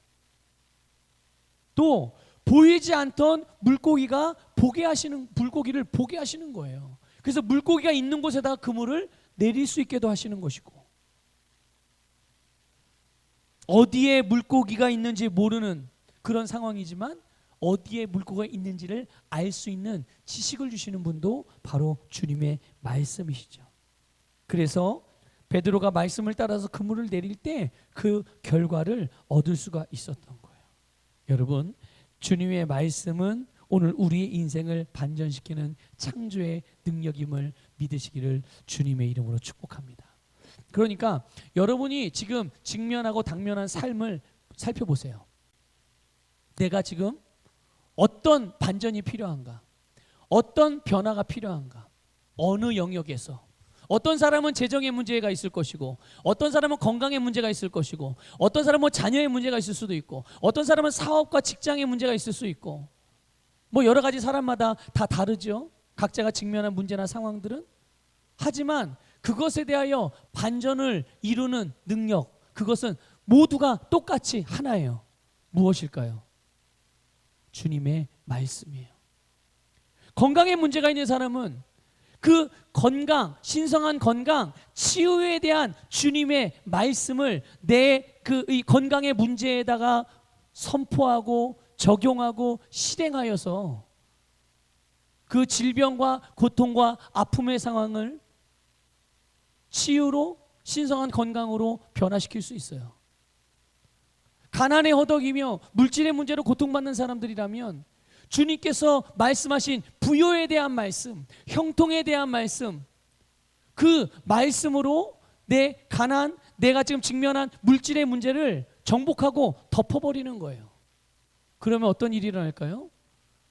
또 보이지 않던 물고기를 보게 하시는 거예요. 그래서 물고기가 있는 곳에다가 그물을 내릴 수 있게도 하시는 것이고 어디에 물고기가 있는지 모르는 그런 상황이지만 어디에 물고기가 있는지를 알 수 있는 지식을 주시는 분도 바로 주님의 말씀이시죠. 그래서 베드로가 말씀을 따라서 그물을 내릴 때 그 결과를 얻을 수가 있었던 거예요. 여러분, 주님의 말씀은 오늘 우리의 인생을 반전시키는 창조의 능력임을 믿으시기를 주님의 이름으로 축복합니다. 그러니까 여러분이 지금 직면하고 당면한 삶을 살펴보세요. 내가 지금 어떤 반전이 필요한가? 어떤 변화가 필요한가? 어느 영역에서? 어떤 사람은 재정의 문제가 있을 것이고 어떤 사람은 건강의 문제가 있을 것이고 어떤 사람은 자녀의 문제가 있을 수도 있고 어떤 사람은 사업과 직장의 문제가 있을 수 있고 뭐 여러 가지 사람마다 다 다르죠. 각자가 직면한 문제나 상황들은. 하지만 그것에 대하여 반전을 이루는 능력, 그것은 모두가 똑같이 하나예요. 무엇일까요? 주님의 말씀이에요. 건강에 문제가 있는 사람은 그 건강, 신성한 건강, 치유에 대한 주님의 말씀을 내 이 건강의 문제에다가 선포하고 적용하고 실행하여서 그 질병과 고통과 아픔의 상황을 치유로 신성한 건강으로 변화시킬 수 있어요. 가난에 허덕이며 물질의 문제로 고통받는 사람들이라면 주님께서 말씀하신 부요에 대한 말씀, 형통에 대한 말씀, 그 말씀으로 내 가난, 내가 지금 직면한 물질의 문제를 정복하고 덮어버리는 거예요. 그러면 어떤 일이 일어날까요?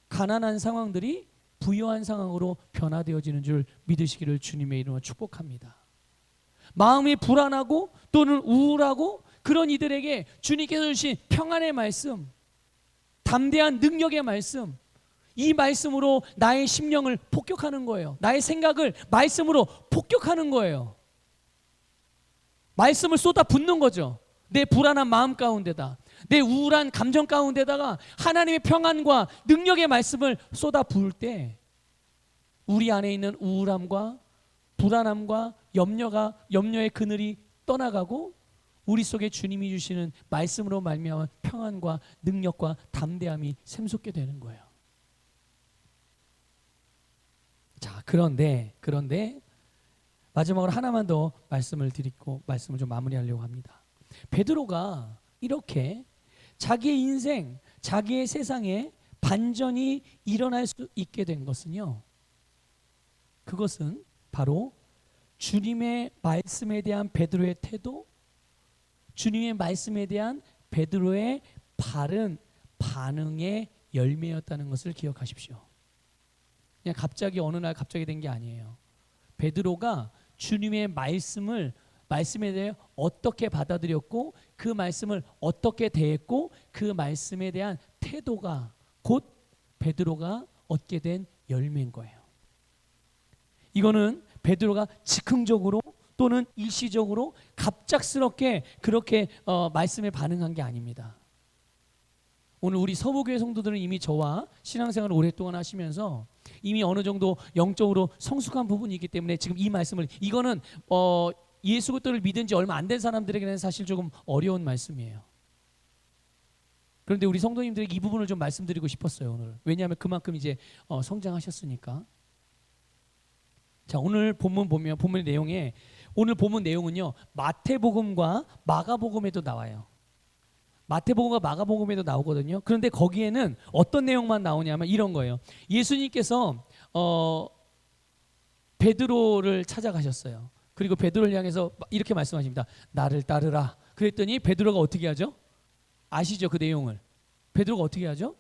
가난한 상황들이 부요한 상황으로 변화되어지는 줄 믿으시기를 주님의 이름으로 축복합니다. 마음이 불안하고 또는 우울하고 그런 이들에게 주님께서 주신 평안의 말씀, 담대한 능력의 말씀, 이 말씀으로 나의 심령을 폭격하는 거예요. 나의 생각을 말씀으로 폭격하는 거예요. 말씀을 쏟아 붓는 거죠. 내 불안한 마음 가운데다, 내 우울한 감정 가운데다가 하나님의 평안과 능력의 말씀을 쏟아 부을 때 우리 안에 있는 우울함과 불안함과 염려의 그늘이 떠나가고 우리 속에 주님이 주시는 말씀으로 말미암은 평안과 능력과 담대함이 샘솟게 되는 거예요. 자, 그런데 마지막으로 하나만 더 말씀을 드리고 말씀을 좀 마무리하려고 합니다. 베드로가 이렇게 자기의 인생, 자기의 세상에 반전이 일어날 수 있게 된 것은요, 그것은 바로 주님의 말씀에 대한 베드로의 태도, 주님의 말씀에 대한 베드로의 바른 반응의 열매였다는 것을 기억하십시오. 그냥 갑자기 어느 날 갑자기 된 게 아니에요. 베드로가 주님의 말씀에 대해 어떻게 받아들였고 그 말씀을 어떻게 대했고 그 말씀에 대한 태도가 곧 베드로가 얻게 된 열매인 거예요. 이거는 베드로가 즉흥적으로 또는 일시적으로 갑작스럽게 그렇게 말씀에 반응한 게 아닙니다. 오늘 우리 서부교회 성도들은 이미 저와 신앙생활을 오랫동안 하시면서 이미 어느 정도 영적으로 성숙한 부분이 있기 때문에 지금 이 말씀을, 이거는 예수 그리스도를 믿은 지 얼마 안 된 사람들에게는 사실 조금 어려운 말씀이에요. 그런데 우리 성도님들에게 이 부분을 좀 말씀드리고 싶었어요, 오늘. 왜냐하면 그만큼 이제 성장하셨으니까. 자, 오늘 본문 보면 본문 내용에, 오늘 본문 내용은요, 마태복음과 마가복음에도 나와요. 마태복음과 마가복음에도 나오거든요. 그런데 거기에는 어떤 내용만 나오냐면 이런 거예요. 예수님께서 베드로를 찾아가셨어요. 그리고 베드로를 향해서 이렇게 말씀하십니다. 나를 따르라. 그랬더니 베드로가 어떻게 하죠? 아시죠? 그 내용을. 베드로가 어떻게 하죠?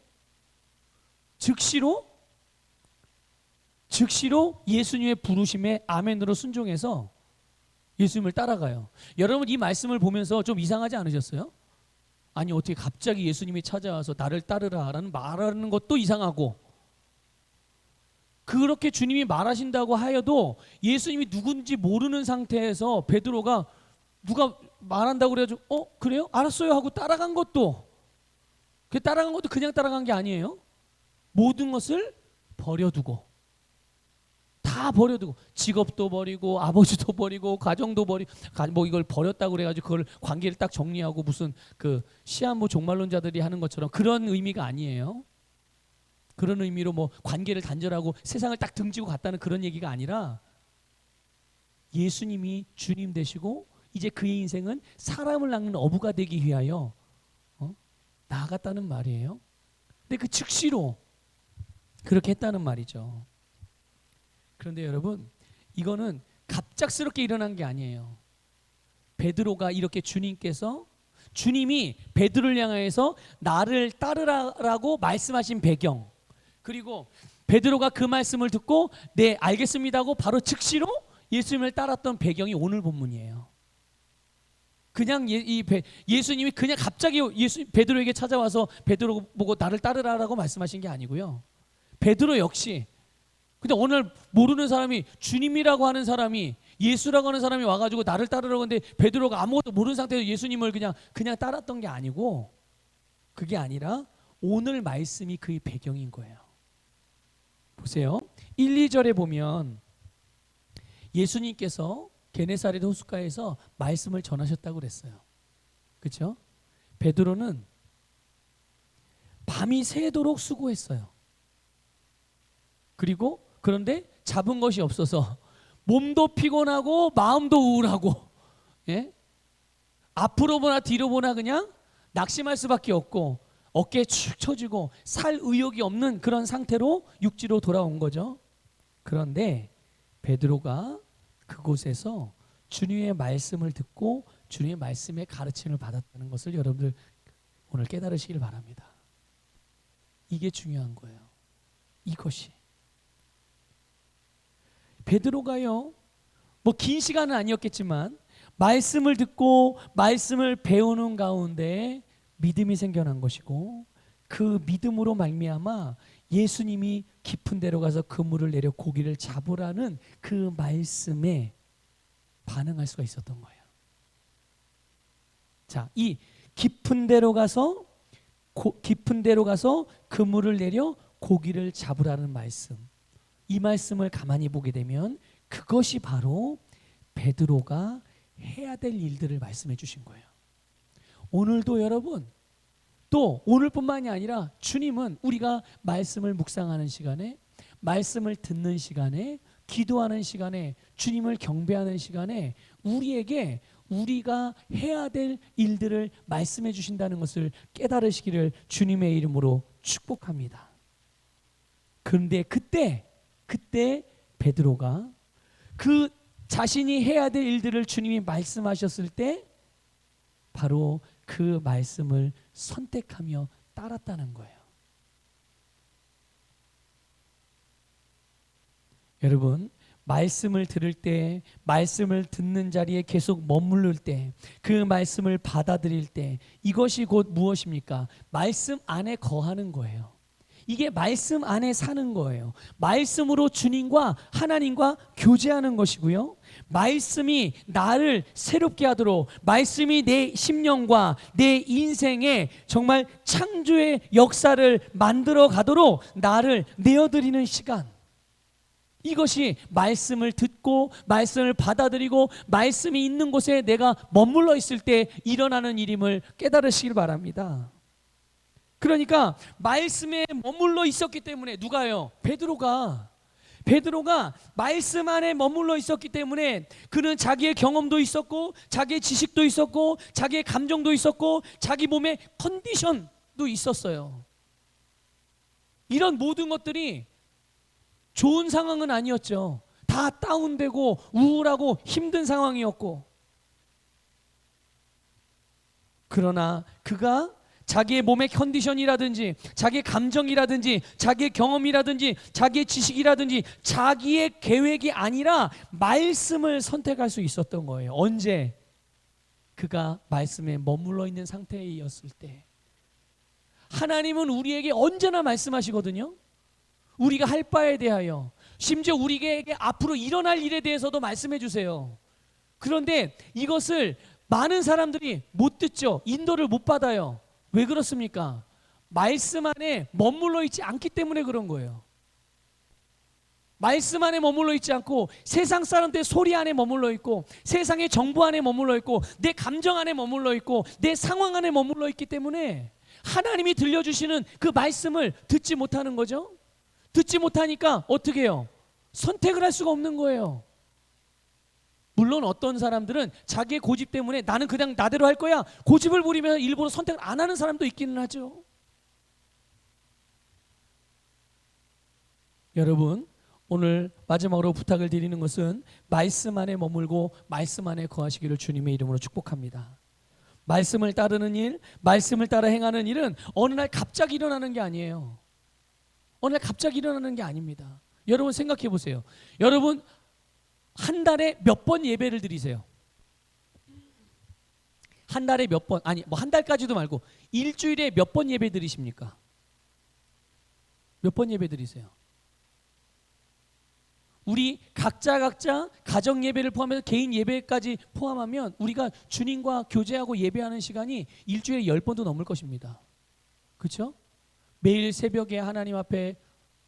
즉시로 예수님의 부르심에 아멘으로 순종해서 예수님을 따라가요. 여러분, 이 말씀을 보면서 좀 이상하지 않으셨어요? 아니, 어떻게 갑자기 예수님이 찾아와서 나를 따르라라는 말하는 것도 이상하고, 그렇게 주님이 말하신다고 하여도 예수님이 누군지 모르는 상태에서 베드로가 누가 말한다고 그래가지고 그래요? 알았어요 하고 따라간 것도, 그냥 따라간 게 아니에요. 모든 것을 버려두고, 다 버려두고, 직업도 버리고 아버지도 버리고 가정도 버리고, 뭐 이걸 버렸다고 그래가지고 그걸 관계를 딱 정리하고 무슨 그 시한부 종말론자들이 하는 것처럼 그런 의미가 아니에요. 그런 의미로 뭐 관계를 단절하고 세상을 딱 등지고 갔다는 그런 얘기가 아니라, 예수님이 주님 되시고 이제 그의 인생은 사람을 낚는 어부가 되기 위하여 나아갔다는 말이에요. 근데 그 즉시로 그렇게 했다는 말이죠. 그런데 여러분, 이거는 갑작스럽게 일어난 게 아니에요. 베드로가 이렇게 주님이 베드로를 향해서 나를 따르라라고 말씀하신 배경, 그리고 베드로가 그 말씀을 듣고 네 알겠습니다 하고 바로 즉시로 예수님을 따랐던 배경이 오늘 본문이에요. 그냥 예수님이 그냥 갑자기 베드로에게 찾아와서 베드로 보고 나를 따르라라고 말씀하신 게 아니고요. 베드로 역시 근데 어느 날 모르는 사람이, 주님이라고 하는 사람이 예수라고 하는 사람이 와가지고 나를 따르라고 하는데 베드로가 아무것도 모르는 상태에서 예수님을 그냥 따랐던 게 아니고, 그게 아니라 오늘 말씀이 그의 배경인 거예요. 보세요. 1, 2절에 보면 예수님께서 게네사렛 호숫가에서 말씀을 전하셨다고 그랬어요. 그렇죠? 베드로는 밤이 새도록 수고했어요. 그리고 그런데 잡은 것이 없어서 몸도 피곤하고 마음도 우울하고, 예? 앞으로 보나 뒤로 보나 그냥 낙심할 수밖에 없고 어깨에 축 처지고 살 의욕이 없는 그런 상태로 육지로 돌아온 거죠. 그런데 베드로가 그곳에서 주님의 말씀을 듣고 주님의 말씀의 가르침을 받았다는 것을 여러분들 오늘 깨달으시길 바랍니다. 이게 중요한 거예요. 이것이. 베드로가요, 뭐 긴 시간은 아니었겠지만 말씀을 듣고 말씀을 배우는 가운데 믿음이 생겨난 것이고, 그 믿음으로 말미암아 예수님이 깊은 데로 가서 그물을 내려 고기를 잡으라는 그 말씀에 반응할 수가 있었던 거예요. 자, 이 깊은 데로 가서 그물을 내려 고기를 잡으라는 말씀, 이 말씀을 가만히 보게 되면 그것이 바로 베드로가 해야 될 일들을 말씀해 주신 거예요. 오늘도 여러분, 또 오늘뿐만이 아니라 주님은 우리가 말씀을 묵상하는 시간에, 말씀을 듣는 시간에, 기도하는 시간에, 주님을 경배하는 시간에 우리에게 우리가 해야 될 일들을 말씀해 주신다는 것을 깨달으시기를 주님의 이름으로 축복합니다. 그런데 그때 베드로가 그 자신이 해야 될 일들을 주님이 말씀하셨을 때 바로 그 말씀을 선택하며 따랐다는 거예요. 여러분, 말씀을 들을 때, 말씀을 듣는 자리에 계속 머무를 때, 그 말씀을 받아들일 때, 이것이 곧 무엇입니까? 말씀 안에 거하는 거예요. 이게 말씀 안에 사는 거예요. 말씀으로 주님과 하나님과 교제하는 것이고요. 말씀이 나를 새롭게 하도록, 말씀이 내 심령과 내 인생에 정말 창조의 역사를 만들어 가도록 나를 내어드리는 시간, 이것이 말씀을 듣고 말씀을 받아들이고 말씀이 있는 곳에 내가 머물러 있을 때 일어나는 일임을 깨달으시길 바랍니다. 그러니까 말씀에 머물러 있었기 때문에, 누가요? 베드로가 말씀 안에 머물러 있었기 때문에 그는 자기의 경험도 있었고 자기의 지식도 있었고 자기의 감정도 있었고 자기 몸의 컨디션도 있었어요. 이런 모든 것들이 좋은 상황은 아니었죠. 다 다운되고 우울하고 힘든 상황이었고, 그러나 그가 자기의 몸의 컨디션이라든지 자기의 감정이라든지 자기의 경험이라든지 자기의 지식이라든지 자기의 계획이 아니라 말씀을 선택할 수 있었던 거예요. 언제? 그가 말씀에 머물러 있는 상태였을 때. 하나님은 우리에게 언제나 말씀하시거든요. 우리가 할 바에 대하여, 심지어 우리에게 앞으로 일어날 일에 대해서도 말씀해 주세요. 그런데 이것을 많은 사람들이 못 듣죠. 인도를 못 받아요. 왜 그렇습니까? 말씀 안에 머물러 있지 않기 때문에 그런 거예요. 말씀 안에 머물러 있지 않고 세상 사람들의 소리 안에 머물러 있고 세상의 정보 안에 머물러 있고 내 감정 안에 머물러 있고 내 상황 안에 머물러 있기 때문에 하나님이 들려주시는 그 말씀을 듣지 못하는 거죠. 듣지 못하니까 어떻게 해요? 선택을 할 수가 없는 거예요. 물론 어떤 사람들은 자기의 고집 때문에 나는 그냥 나대로 할 거야, 고집을 부리면서 일부러 선택을 안 하는 사람도 있기는 하죠. 여러분, 오늘 마지막으로 부탁을 드리는 것은 말씀 안에 머물고 말씀 안에 거하시기를 주님의 이름으로 축복합니다. 말씀을 따르는 일, 말씀을 따라 행하는 일은 어느 날 갑자기 일어나는 게 아니에요. 어느 날 갑자기 일어나는 게 아닙니다. 여러분 생각해 보세요. 여러분 한 달에 몇 번 예배를 드리세요? 한 달에 몇 번, 아니 뭐 한 달까지도 말고 일주일에 몇 번 예배 드리십니까? 몇 번 예배 드리세요? 우리 각자 가정 예배를 포함해서 개인 예배까지 포함하면 우리가 주님과 교제하고 예배하는 시간이 일주일에 10번도 넘을 것입니다. 그렇죠? 매일 새벽에 하나님 앞에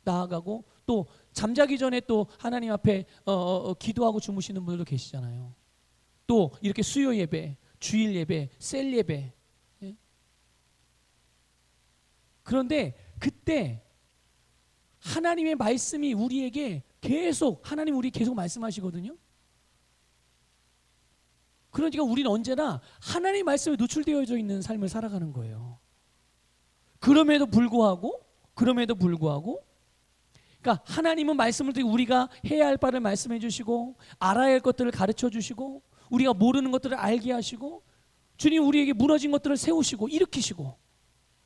나아가고 또 잠자기 전에 또 하나님 앞에 기도하고 주무시는 분들도 계시잖아요. 또 이렇게 수요 예배, 주일 예배, 셀 예배. 예? 그런데 그때 하나님의 말씀이 우리에게 하나님 우리 계속 말씀하시거든요. 그러니까 우리는 언제나 하나님의 말씀에 노출되어져 있는 삶을 살아가는 거예요. 그럼에도 불구하고 그러니까 하나님은 말씀을 통해 우리가 해야 할 바를 말씀해 주시고 알아야 할 것들을 가르쳐 주시고 우리가 모르는 것들을 알게 하시고 주님 우리에게 무너진 것들을 세우시고 일으키시고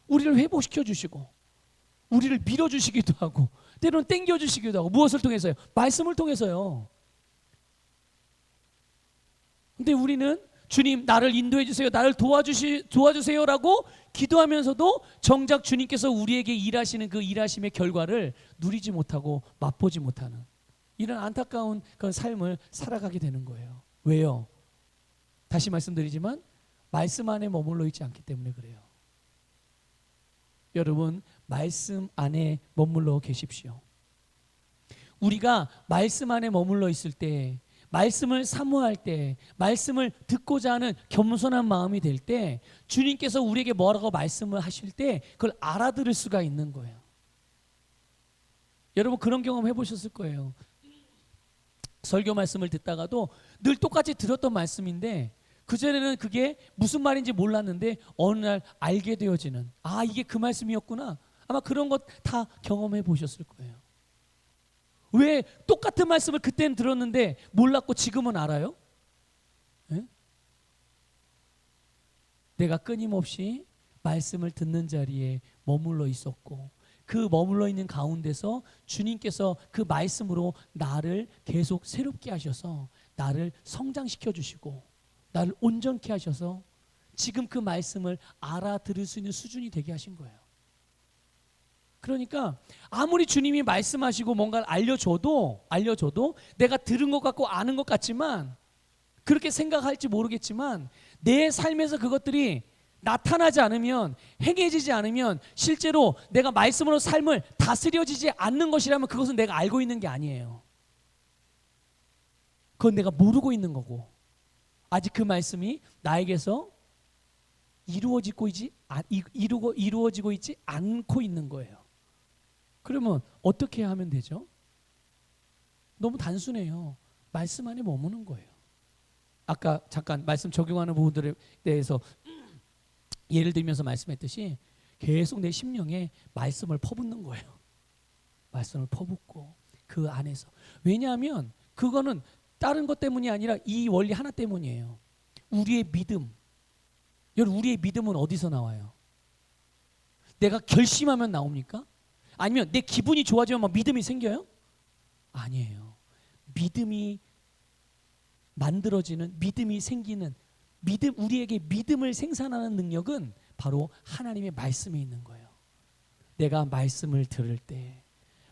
우리를 회복시켜 주시고 우리를 밀어주시기도 하고 때로는 땡겨주시기도 하고 무엇을 통해서요? 말씀을 통해서요. 근데 우리는 주님 나를 인도해 주세요. 나를 도와주세요라고 기도하면서도 정작 주님께서 우리에게 일하시는 그 일하심의 결과를 누리지 못하고 맛보지 못하는 이런 안타까운 그런 삶을 살아가게 되는 거예요. 왜요? 다시 말씀드리지만 말씀 안에 머물러 있지 않기 때문에 그래요. 여러분 말씀 안에 머물러 계십시오. 우리가 말씀 안에 머물러 있을 때 말씀을 사모할 때 말씀을 듣고자 하는 겸손한 마음이 될 때 주님께서 우리에게 뭐라고 말씀을 하실 때 그걸 알아들을 수가 있는 거예요. 여러분 그런 경험 해보셨을 거예요. 설교 말씀을 듣다가도 늘 똑같이 들었던 말씀인데 그전에는 그게 무슨 말인지 몰랐는데 어느 날 알게 되어지는 이게 그 말씀이었구나. 아마 그런 것 다 경험해 보셨을 거예요. 왜 똑같은 말씀을 그때는 들었는데 몰랐고 지금은 알아요? 네? 내가 끊임없이 말씀을 듣는 자리에 머물러 있었고 그 머물러 있는 가운데서 주님께서 그 말씀으로 나를 계속 새롭게 하셔서 나를 성장시켜 주시고 나를 온전케 하셔서 지금 그 말씀을 알아들을 수 있는 수준이 되게 하신 거예요. 그러니까 아무리 주님이 말씀하시고 뭔가를 알려줘도 내가 들은 것 같고 아는 것 같지만 그렇게 생각할지 모르겠지만 내 삶에서 그것들이 나타나지 않으면 행해지지 않으면 실제로 내가 말씀으로 삶을 다스려지지 않는 것이라면 그것은 내가 알고 있는 게 아니에요. 그건 내가 모르고 있는 거고 아직 그 말씀이 나에게서 이루어지고 있지 않고 있는 거예요. 그러면 어떻게 하면 되죠? 너무 단순해요. 말씀 안에 머무는 거예요. 아까 잠깐 말씀 적용하는 부분들에 대해서 예를 들면서 말씀했듯이 계속 내 심령에 말씀을 퍼붓는 거예요. 말씀을 퍼붓고 그 안에서 왜냐하면 그거는 다른 것 때문이 아니라 이 원리 하나 때문이에요. 우리의 믿음. 여러분 우리의 믿음은 어디서 나와요? 내가 결심하면 나옵니까? 아니면 내 기분이 좋아지면 막 믿음이 생겨요? 아니에요. 믿음이 만들어지는 믿음이 생기는 우리에게 믿음을 생산하는 능력은 바로 하나님의 말씀에 있는 거예요. 내가 말씀을 들을 때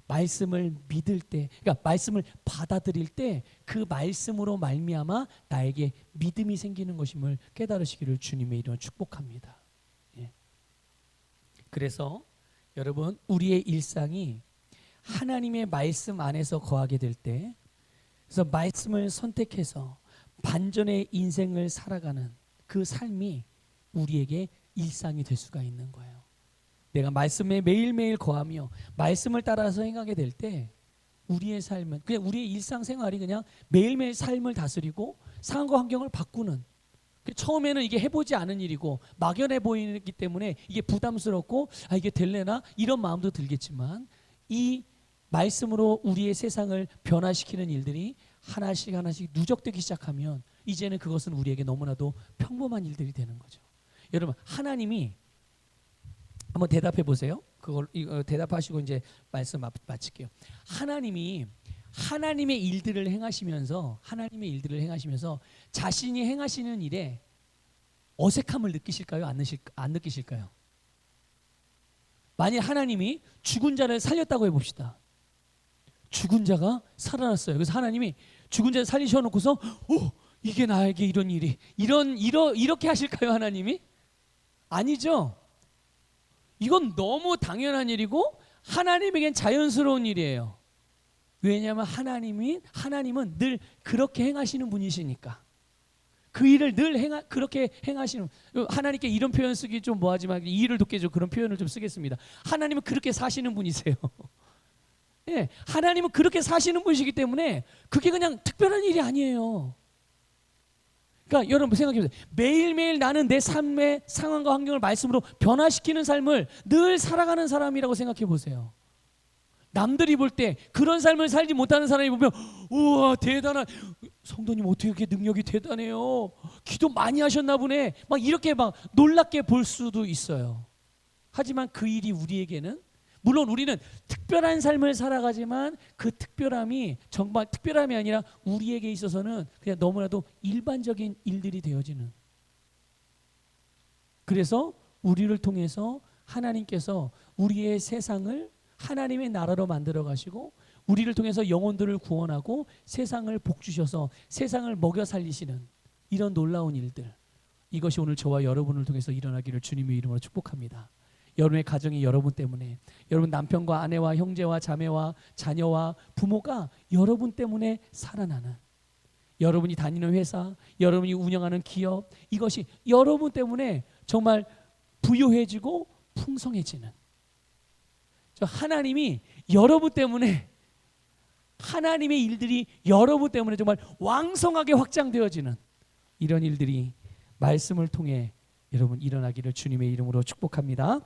말씀을 믿을 때 그러니까 말씀을 받아들일 때 그 말씀으로 말미암아 나에게 믿음이 생기는 것임을 깨달으시기를 주님의 이름으로 축복합니다. 예. 그래서 여러분 우리의 일상이 하나님의 말씀 안에서 거하게 될 때 그래서 말씀을 선택해서 반전의 인생을 살아가는 그 삶이 우리에게 일상이 될 수가 있는 거예요. 내가 말씀에 매일매일 거하며 말씀을 따라서 행하게 될 때 우리의 삶은 그냥 우리의 일상생활이 그냥 매일매일 삶을 다스리고 상황과 환경을 바꾸는 처음에는 이게 해보지 않은 일이고 막연해 보이기 때문에 이게 부담스럽고 이게 될래나 이런 마음도 들겠지만 이 말씀으로 우리의 세상을 변화시키는 일들이 하나씩 누적되기 시작하면 이제는 그것은 우리에게 너무나도 평범한 일들이 되는 거죠. 여러분 하나님이 한번 대답해 보세요. 그걸 대답하시고 이제 말씀 마칠게요. 하나님의 일들을 행하시면서 자신이 행하시는 일에 어색함을 느끼실까요? 안 느끼실까요? 만약 하나님이 죽은 자를 살렸다고 해봅시다. 죽은 자가 살아났어요. 그래서 하나님이 죽은 자 살리셔 놓고서 이게 나에게 이런 일이 이렇게 하실까요, 하나님이? 아니죠. 이건 너무 당연한 일이고 하나님에겐 자연스러운 일이에요. 왜냐하면 하나님은 늘 그렇게 행하시는 분이시니까. 그 일을 늘 그렇게 행하시는, 하나님께 이런 표현 쓰기 좀 뭐하지만 이 일을 돕게 좀 그런 표현을 좀 쓰겠습니다. 하나님은 그렇게 사시는 분이세요. 예, 하나님은 그렇게 사시는 분이시기 때문에 그게 그냥 특별한 일이 아니에요. 그러니까 여러분 생각해 보세요. 매일매일 나는 내 삶의 상황과 환경을 말씀으로 변화시키는 삶을 늘 살아가는 사람이라고 생각해 보세요. 남들이 볼 때 그런 삶을 살지 못하는 사람이 보면 우와 대단한 성도님 어떻게 이렇게 능력이 대단해요. 기도 많이 하셨나 보네. 막 이렇게 막 놀랍게 볼 수도 있어요. 하지만 그 일이 우리에게는 물론 우리는 특별한 삶을 살아가지만 그 특별함이 정말 특별함이 아니라 우리에게 있어서는 그냥 너무나도 일반적인 일들이 되어지는. 그래서 우리를 통해서 하나님께서 우리의 세상을 하나님의 나라로 만들어 가시고 우리를 통해서 영혼들을 구원하고 세상을 복 주셔서 세상을 먹여 살리시는 이런 놀라운 일들, 이것이 오늘 저와 여러분을 통해서 일어나기를 주님의 이름으로 축복합니다. 여러분의 가정이 여러분 때문에, 여러분 남편과 아내와 형제와 자매와 자녀와 부모가 여러분 때문에 살아나는, 여러분이 다니는 회사, 여러분이 운영하는 기업, 이것이 여러분 때문에 정말 부유해지고 풍성해지는, 하나님이 여러분 때문에, 하나님의 일들이 여러분 때문에 정말 왕성하게 확장되어지는 이런 일들이 말씀을 통해 여러분 일어나기를 주님의 이름으로 축복합니다.